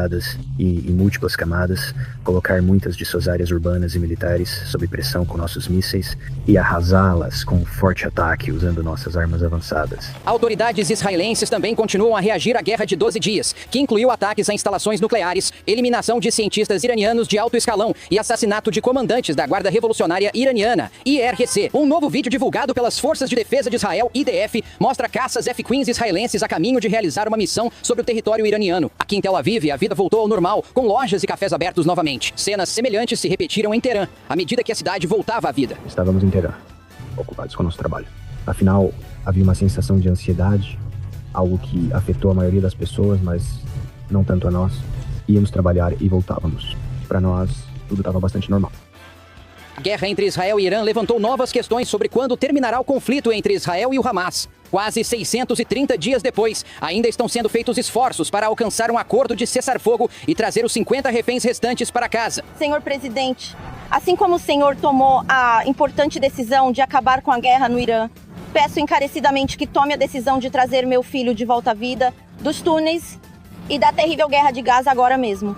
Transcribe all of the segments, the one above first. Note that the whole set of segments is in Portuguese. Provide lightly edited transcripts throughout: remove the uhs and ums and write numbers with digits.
organizadas e em múltiplas camadas, colocar muitas de suas áreas urbanas e militares sob pressão com nossos mísseis e arrasá-las com um forte ataque usando nossas armas avançadas. Autoridades israelenses também continuam a reagir à guerra de 12 dias, que incluiu ataques a instalações nucleares, eliminação de cientistas iranianos de alto escalão e assassinato de comandantes da Guarda Revolucionária Iraniana, IRGC. Um novo vídeo divulgado pelas Forças de Defesa de Israel, IDF, mostra caças F-15 israelenses a caminho de realizar uma missão sobre o território iraniano. Aqui em Tel Aviv, a vida voltou ao normal, com lojas e cafés abertos novamente. Cenas semelhantes se repetiram em Teherã, à medida que a cidade voltava à vida. Estávamos em Teherã, ocupados com nosso trabalho. Afinal, havia uma sensação de ansiedade, algo que afetou a maioria das pessoas, mas não tanto a nós. Íamos trabalhar e voltávamos. Para nós, tudo estava bastante normal. A guerra entre Israel e Irã levantou novas questões sobre quando terminará o conflito entre Israel e o Hamas. Quase 630 dias depois, ainda estão sendo feitos esforços para alcançar um acordo de cessar-fogo e trazer os 50 reféns restantes para casa. Senhor presidente, assim como o senhor tomou a importante decisão de acabar com a guerra no Irã, peço encarecidamente que tome a decisão de trazer meu filho de volta à vida dos túneis e da terrível guerra de Gaza agora mesmo.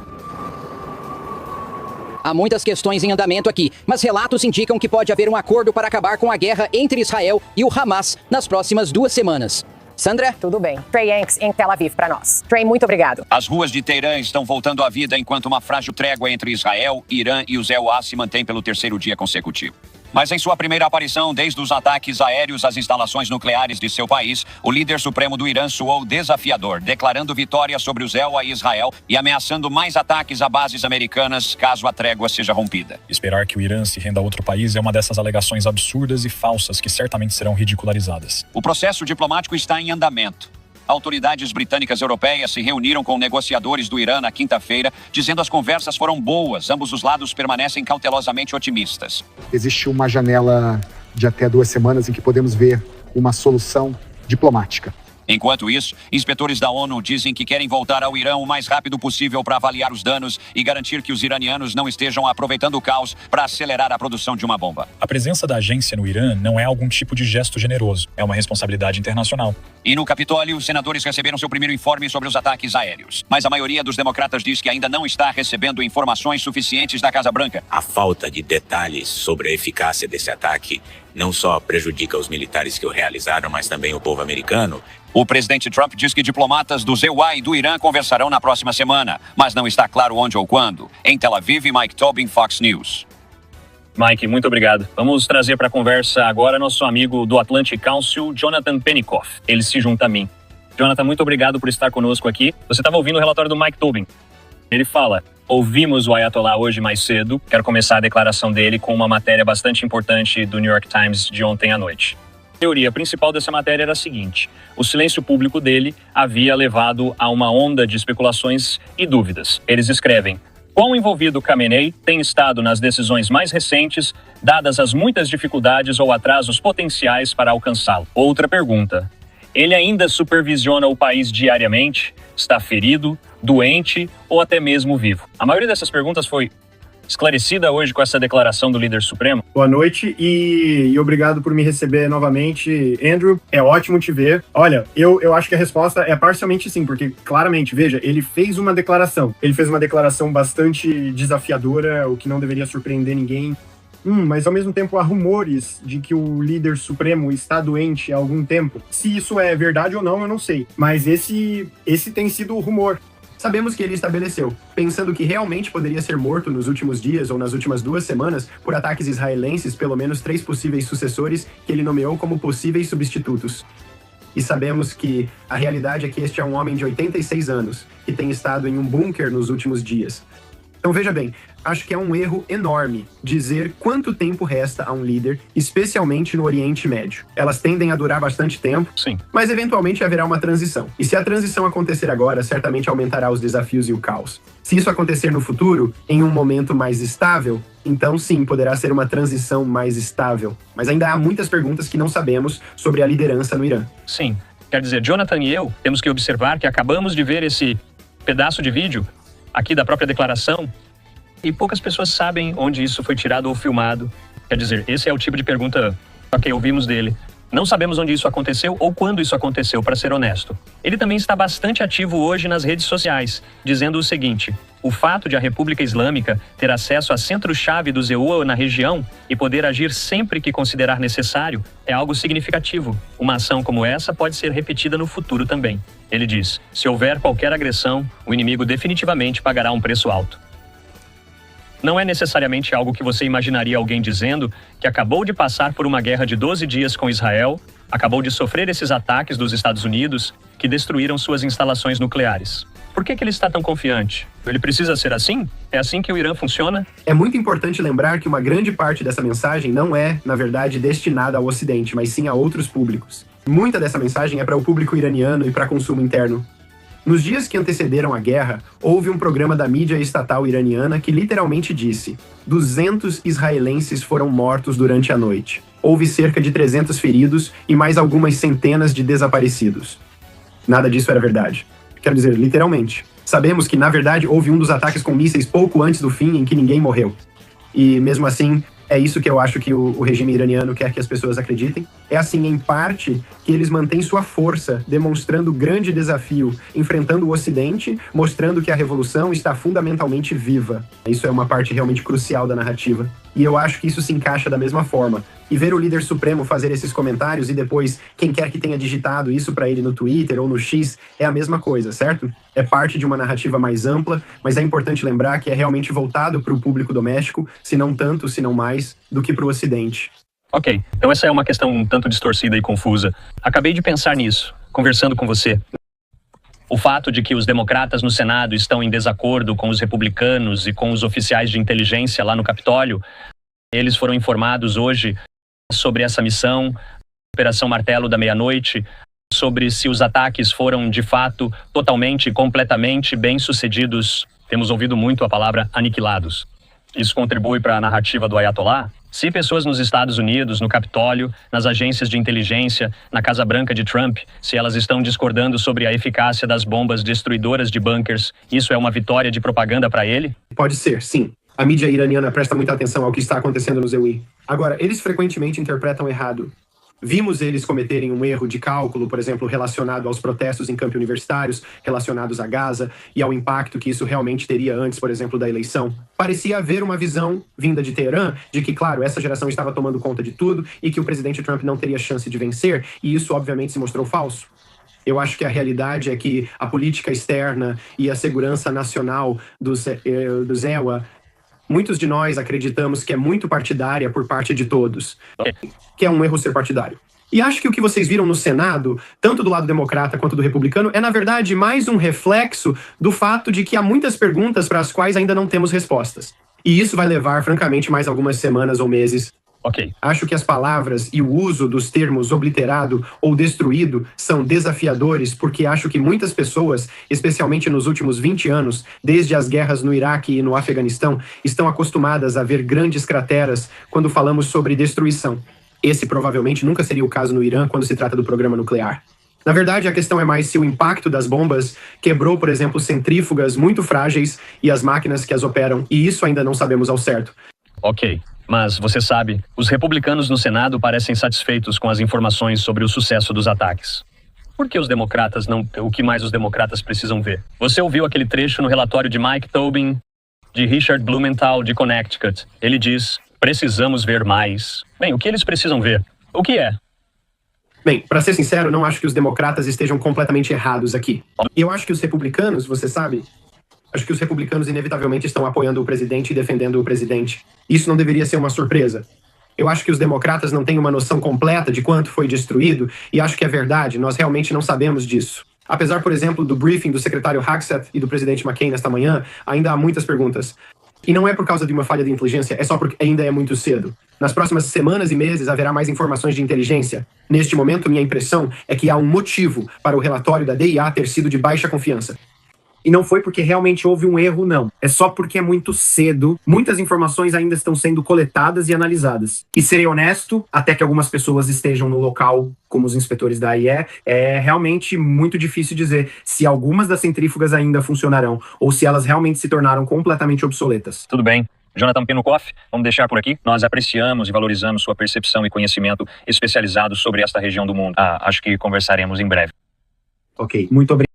Há muitas questões em andamento aqui, mas relatos indicam que pode haver um acordo para acabar com a guerra entre Israel e o Hamas nas próximas 2 semanas. Sandra? Tudo bem. Trey Yanks em Tel Aviv para nós. Trey, muito obrigado. As ruas de Teherã estão voltando à vida enquanto uma frágil trégua entre Israel, Irã e os EUA se mantém pelo 3º dia consecutivo. Mas em sua primeira aparição desde os ataques aéreos às instalações nucleares de seu país, o líder supremo do Irã soou desafiador, declarando vitória sobre os EUA e Israel e ameaçando mais ataques a bases americanas caso a trégua seja rompida. Esperar que o Irã se renda a outro país é uma dessas alegações absurdas e falsas que certamente serão ridicularizadas. O processo diplomático está em andamento. Autoridades britânicas e europeias se reuniram com negociadores do Irã na quinta-feira, dizendo que as conversas foram boas. Ambos os lados permanecem cautelosamente otimistas. Existe uma janela de até 2 semanas em que podemos ver uma solução diplomática. Enquanto isso, inspetores da ONU dizem que querem voltar ao Irã o mais rápido possível para avaliar os danos e garantir que os iranianos não estejam aproveitando o caos para acelerar a produção de uma bomba. A presença da agência no Irã não é algum tipo de gesto generoso, é uma responsabilidade internacional. E no Capitólio, os senadores receberam seu primeiro informe sobre os ataques aéreos. Mas a maioria dos democratas diz que ainda não está recebendo informações suficientes da Casa Branca. A falta de detalhes sobre a eficácia desse ataque não só prejudica os militares que o realizaram, mas também o povo americano. O presidente Trump diz que diplomatas do EUA e do Irã conversarão na próxima semana, mas não está claro onde ou quando. Em Tel Aviv, Mike Tobin, Fox News. Mike, muito obrigado. Vamos trazer para a conversa agora nosso amigo do Atlantic Council, Jonathan Penikoff. Ele se junta a mim. Jonathan, muito obrigado por estar conosco aqui. Você estava ouvindo o relatório do Mike Tobin. Ele fala: ouvimos o Ayatollah hoje mais cedo. Quero começar a declaração dele com uma matéria bastante importante do New York Times de ontem à noite. A teoria principal dessa matéria era a seguinte: o silêncio público dele havia levado a uma onda de especulações e dúvidas. Eles escrevem: quão envolvido Khamenei tem estado nas decisões mais recentes, dadas as muitas dificuldades ou atrasos potenciais para alcançá-lo? Outra pergunta: ele ainda supervisiona o país diariamente? Está ferido, doente ou até mesmo vivo? A maioria dessas perguntas foi esclarecida hoje com essa declaração do líder supremo. Boa noite e obrigado por me receber novamente, Andrew. É ótimo te ver. Olha, eu acho que a resposta é parcialmente sim, porque claramente, veja, ele fez uma declaração. Ele fez uma declaração bastante desafiadora, o que não deveria surpreender ninguém. Mas ao mesmo tempo há rumores de que o líder supremo está doente há algum tempo. Se isso é verdade ou não, eu não sei. Mas esse tem sido o rumor. Sabemos que ele estabeleceu, pensando que realmente poderia ser morto nos últimos dias ou nas últimas 2 semanas por ataques israelenses, pelo menos 3 possíveis sucessores que ele nomeou como possíveis substitutos. E sabemos que a realidade é que este é um homem de 86 anos, que tem estado em um bunker nos últimos dias. Então veja bem, acho que é um erro enorme dizer quanto tempo resta a um líder, especialmente no Oriente Médio. Elas tendem a durar bastante tempo, sim, mas eventualmente haverá uma transição. E se a transição acontecer agora, certamente aumentará os desafios e o caos. Se isso acontecer no futuro, em um momento mais estável, então sim, poderá ser uma transição mais estável. Mas ainda há muitas perguntas que não sabemos sobre a liderança no Irã. Sim, quer dizer, Jonathan e eu temos que observar que acabamos de ver esse pedaço de vídeo aqui da própria declaração, e poucas pessoas sabem onde isso foi tirado ou filmado. Quer dizer, esse é o tipo de pergunta que ouvimos dele. Não sabemos onde isso aconteceu ou quando isso aconteceu, para ser honesto. Ele também está bastante ativo hoje nas redes sociais, dizendo o seguinte: o fato de a República Islâmica ter acesso a centro-chave do ZEUA na região e poder agir sempre que considerar necessário é algo significativo. Uma ação como essa pode ser repetida no futuro também. Ele diz: se houver qualquer agressão, o inimigo definitivamente pagará um preço alto. Não é necessariamente algo que você imaginaria alguém dizendo que acabou de passar por uma guerra de 12 dias com Israel, acabou de sofrer esses ataques dos Estados Unidos que destruíram suas instalações nucleares. Por que ele está tão confiante? Ele precisa ser assim? É assim que o Irã funciona? É muito importante lembrar que uma grande parte dessa mensagem não é, na verdade, destinada ao Ocidente, mas sim a outros públicos. Muita dessa mensagem é para o público iraniano e para consumo interno. Nos dias que antecederam a guerra, houve um programa da mídia estatal iraniana que literalmente disse: 200 israelenses foram mortos durante a noite. Houve cerca de 300 feridos e mais algumas centenas de desaparecidos. Nada disso era verdade. Quero dizer, literalmente. Sabemos que, na verdade, houve um dos ataques com mísseis pouco antes do fim em que ninguém morreu. E, mesmo assim, é isso que eu acho que o regime iraniano quer que as pessoas acreditem. É assim, em parte, que eles mantêm sua força, demonstrando grande desafio, enfrentando o Ocidente, mostrando que a revolução está fundamentalmente viva. Isso é uma parte realmente crucial da narrativa. E eu acho que isso se encaixa da mesma forma. E ver o líder supremo fazer esses comentários e depois quem quer que tenha digitado isso para ele no Twitter ou no X é a mesma coisa, certo? É parte de uma narrativa mais ampla, mas é importante lembrar que é realmente voltado para o público doméstico, se não tanto, se não mais, do que para o Ocidente. Ok, então essa é uma questão um tanto distorcida e confusa. Acabei de pensar nisso, conversando com você. O fato de que os democratas no Senado estão em desacordo com os republicanos e com os oficiais de inteligência lá no Capitólio, eles foram informados hoje sobre essa missão, Operação Martelo da Meia-Noite, sobre se os ataques foram de fato totalmente, completamente bem-sucedidos. Temos ouvido muito a palavra aniquilados. Isso contribui para a narrativa do Ayatollah? Se pessoas nos Estados Unidos, no Capitólio, nas agências de inteligência, na Casa Branca de Trump, se elas estão discordando sobre a eficácia das bombas destruidoras de bunkers, isso é uma vitória de propaganda para ele? Pode ser, sim. A mídia iraniana presta muita atenção ao que está acontecendo no ZEUI. Agora, eles frequentemente interpretam errado. Vimos eles cometerem um erro de cálculo, por exemplo, relacionado aos protestos em campos universitários, relacionados a Gaza e ao impacto que isso realmente teria antes, por exemplo, da eleição. Parecia haver uma visão vinda de Teherã de que, claro, essa geração estava tomando conta de tudo e que o presidente Trump não teria chance de vencer, e isso obviamente se mostrou falso. Eu acho que a realidade é que a política externa e a segurança nacional do ZEUA, muitos de nós acreditamos que é muito partidária por parte de todos, que é um erro ser partidário. E acho que o que vocês viram no Senado, tanto do lado democrata quanto do republicano, é na verdade mais um reflexo do fato de que há muitas perguntas para as quais ainda não temos respostas. E isso vai levar, francamente, mais algumas semanas ou meses. Ok. Acho que as palavras e o uso dos termos obliterado ou destruído são desafiadores porque acho que muitas pessoas, especialmente nos últimos 20 anos, desde as guerras no Iraque e no Afeganistão, estão acostumadas a ver grandes crateras quando falamos sobre destruição. Esse provavelmente nunca seria o caso no Irã quando se trata do programa nuclear. Na verdade, a questão é mais se o impacto das bombas quebrou, por exemplo, centrífugas muito frágeis e as máquinas que as operam, e isso ainda não sabemos ao certo. Ok. Mas, você sabe, os republicanos no Senado parecem satisfeitos com as informações sobre o sucesso dos ataques. Por que os democratas não... O que mais os democratas precisam ver? Você ouviu aquele trecho no relatório de Mike Tobin, de Richard Blumenthal, de Connecticut. Ele diz, precisamos ver mais. Bem, o que eles precisam ver? O que é? Bem, para ser sincero, não acho que os democratas estejam completamente errados aqui. Eu acho que os republicanos, você sabe... Acho que os republicanos inevitavelmente estão apoiando o presidente e defendendo o presidente. Isso não deveria ser uma surpresa. Eu acho que os democratas não têm uma noção completa de quanto foi destruído, e acho que é verdade, nós realmente não sabemos disso. Apesar, por exemplo, do briefing do secretário Hagseth e do presidente McCain nesta manhã, ainda há muitas perguntas. E não é por causa de uma falha de inteligência, é só porque ainda é muito cedo. Nas próximas semanas e meses haverá mais informações de inteligência. Neste momento, minha impressão é que há um motivo para o relatório da DIA ter sido de baixa confiança. E não foi porque realmente houve um erro, não. É só porque é muito cedo. Muitas informações ainda estão sendo coletadas e analisadas. E serei honesto, até que algumas pessoas estejam no local, como os inspetores da AIE, é realmente muito difícil dizer se algumas das centrífugas ainda funcionarão ou se elas realmente se tornaram completamente obsoletas. Tudo bem. Jonathan Penikoff, vamos deixar por aqui. Nós apreciamos e valorizamos sua percepção e conhecimento especializado sobre esta região do mundo. Acho que conversaremos em breve. Ok, muito obrigado.